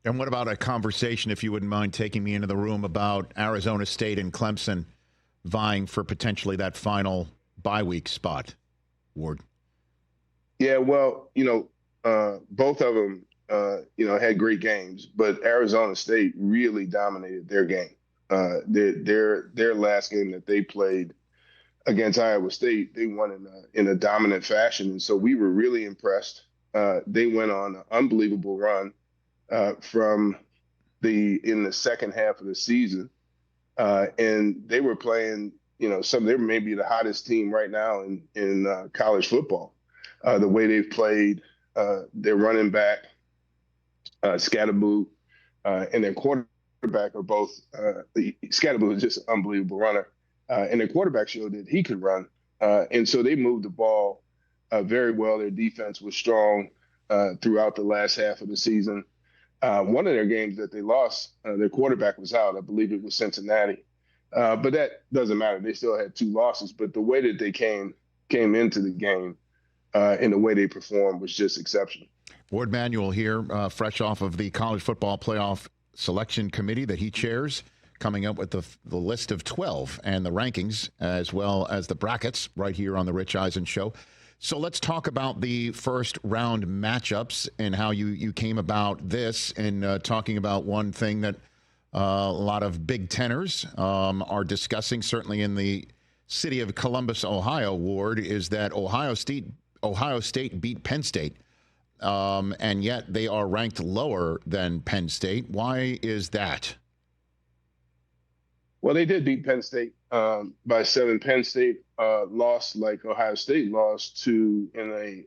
And what about a conversation, if you wouldn't mind taking me into the room, about Arizona State and Clemson vying for potentially that final bye week spot, Ward? Yeah, well, both of them, had great games, but Arizona State really dominated their game. Their last game that they played against Iowa State, they won in a dominant fashion, and so we were really impressed. They went on an unbelievable run from in the second half of the season, and they were playing. They're maybe the hottest team right now in college football. The way they've played, their running back, Scatterboo, and their quarterback are both. Scatterboo is just an unbelievable runner, and their quarterback showed that he could run, and so they moved the ball very well. Their defense was strong throughout the last half of the season. One of their games that they lost, their quarterback was out. I believe it was Cincinnati, but that doesn't matter. They still had 2 losses, but the way that they came into the game and the way they performed was just exceptional. Warde Manuel here, fresh off of the College Football Playoff Selection Committee that he chairs, coming up with the list of 12 and the rankings, as well as the brackets, right here on the Rich Eisen Show. So let's talk about the first round matchups and how you came about this, and talking about one thing that a lot of Big Teners are discussing, certainly in the city of Columbus, Ohio, Ward, is that Ohio State beat Penn State, and yet they are ranked lower than Penn State. Why is that? Well, they did beat Penn State by 7. Penn State lost like Ohio State lost in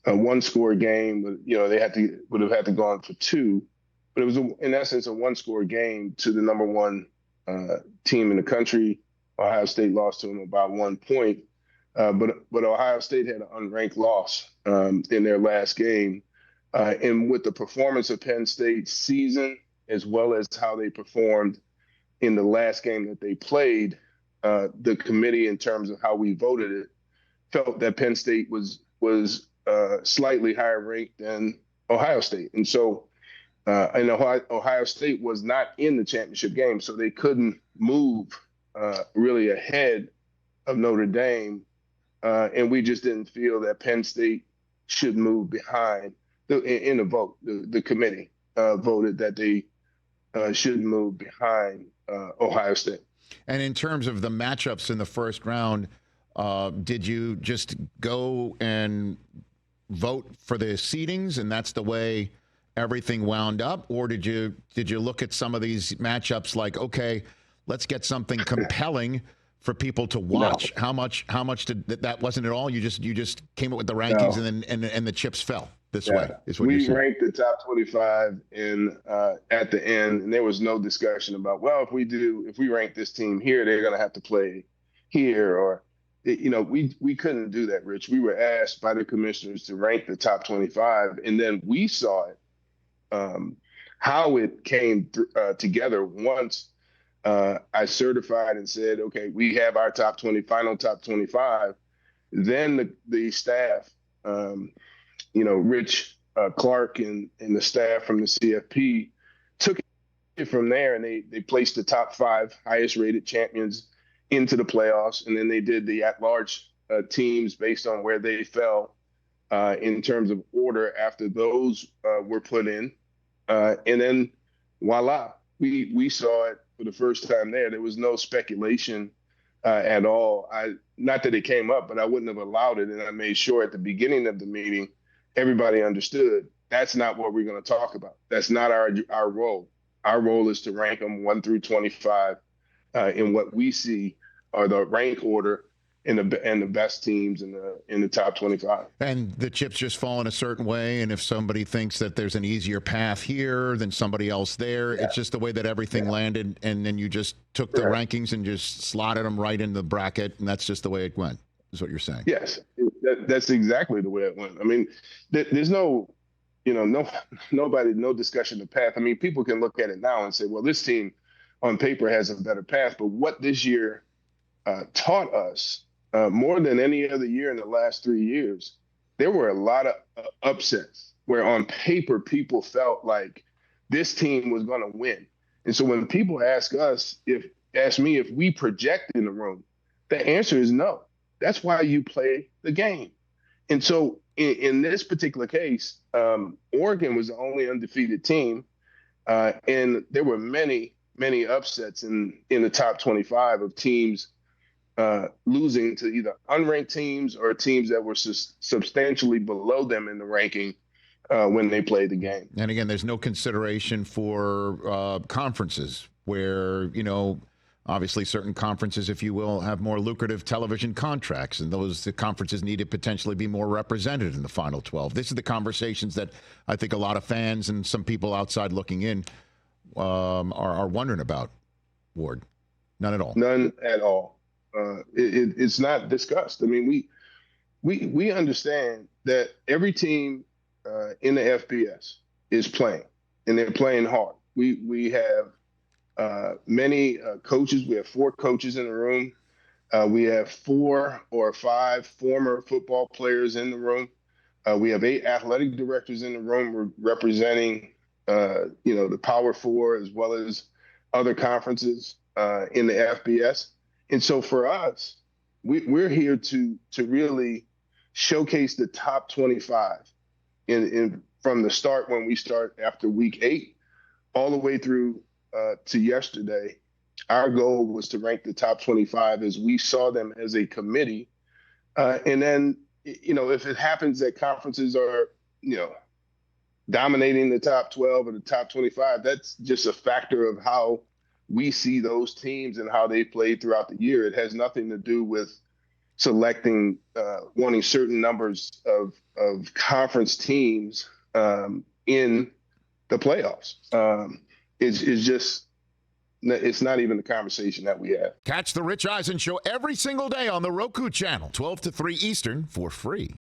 a one-score game. But, they would have had to go on for 2. But it was, in essence, a one-score game to the number 1 team in the country. Ohio State lost to them by 1 point. But Ohio State had an unranked loss in their last game. And with the performance of Penn State's season, as well as how they performed in the last game that they played, the committee, in terms of how we voted it, felt that Penn State was slightly higher ranked than Ohio State. And so and Ohio State was not in the championship game, so they couldn't move really ahead of Notre Dame. And we just didn't feel that Penn State should move behind in the vote. The committee voted that they should move behind Ohio State. And in terms of the matchups in the first round, did you just go and vote for the seedings, and that's the way everything wound up? Or did you look at some of these matchups like, okay, let's get something compelling for people to watch? No. How much did that? Wasn't it all? You just came up with the rankings, no. and the chips fell this way. Is what we ranked the top 25 at the end, and there was no discussion about, well, if we rank this team here, they're going to have to play here, or we couldn't do that, Rich. We were asked by the commissioners to rank the top 25, and then we saw it, how it came together once. I certified and said, okay, we have our final top 25. Then the staff, Rich Clark and the staff from the CFP took it from there, and they placed the top 5 highest rated champions into the playoffs. And then they did the at-large teams based on where they fell in terms of order after those were put in. And then voila, we saw it for the first time there. There was no speculation at all. Not that it came up, but I wouldn't have allowed it. And I made sure at the beginning of the meeting, everybody understood that's not what we're going to talk about. That's not our role. Our role is to rank them 1 through 25 in what we see are the rank order and the best teams in the top 25. And the chips just fall in a certain way, and if somebody thinks that there's an easier path here than somebody else there, it's just the way that everything landed, and then you just took the rankings and just slotted them right in the bracket, and that's just the way it went, is what you're saying. Yes, that's exactly the way it went. I mean, there's no discussion of path. I mean, people can look at it now and say, well, this team on paper has a better path, but what this year taught us, more than any other year in the last 3 years, there were a lot of upsets where on paper people felt like this team was going to win. And so when people ask me if we project in the room, the answer is no. That's why you play the game. And so in this particular case, Oregon was the only undefeated team, and there were many upsets in the top 25 of teams losing to either unranked teams or teams that were substantially below them in the ranking when they played the game. And again, there's no consideration for conferences where, obviously certain conferences, if you will, have more lucrative television contracts, and the conferences need to potentially be more represented in the Final 12. This is the conversations that I think a lot of fans and some people outside looking in are wondering about, Ward. None at all. None at all. It's not discussed. I mean, we understand that every team in the FBS is playing, and they're playing hard. We have many coaches. We have 4 coaches in the room. We have 4 or 5 former football players in the room. We have 8 athletic directors in the room representing, the Power 4 as well as other conferences in the FBS. And so for us, we're here to really showcase the top 25 from the start when we start after week 8 all the way through to yesterday. Our goal was to rank the top 25 as we saw them as a committee. And then, if it happens that conferences are, dominating the top 12 or the top 25, that's just a factor of how we see those teams and how they played throughout the year. It has nothing to do with selecting, wanting certain numbers of conference teams in the playoffs. It's not even the conversation that we have. Catch the Rich Eisen Show every single day on the Roku Channel, 12 to 3 Eastern, for free.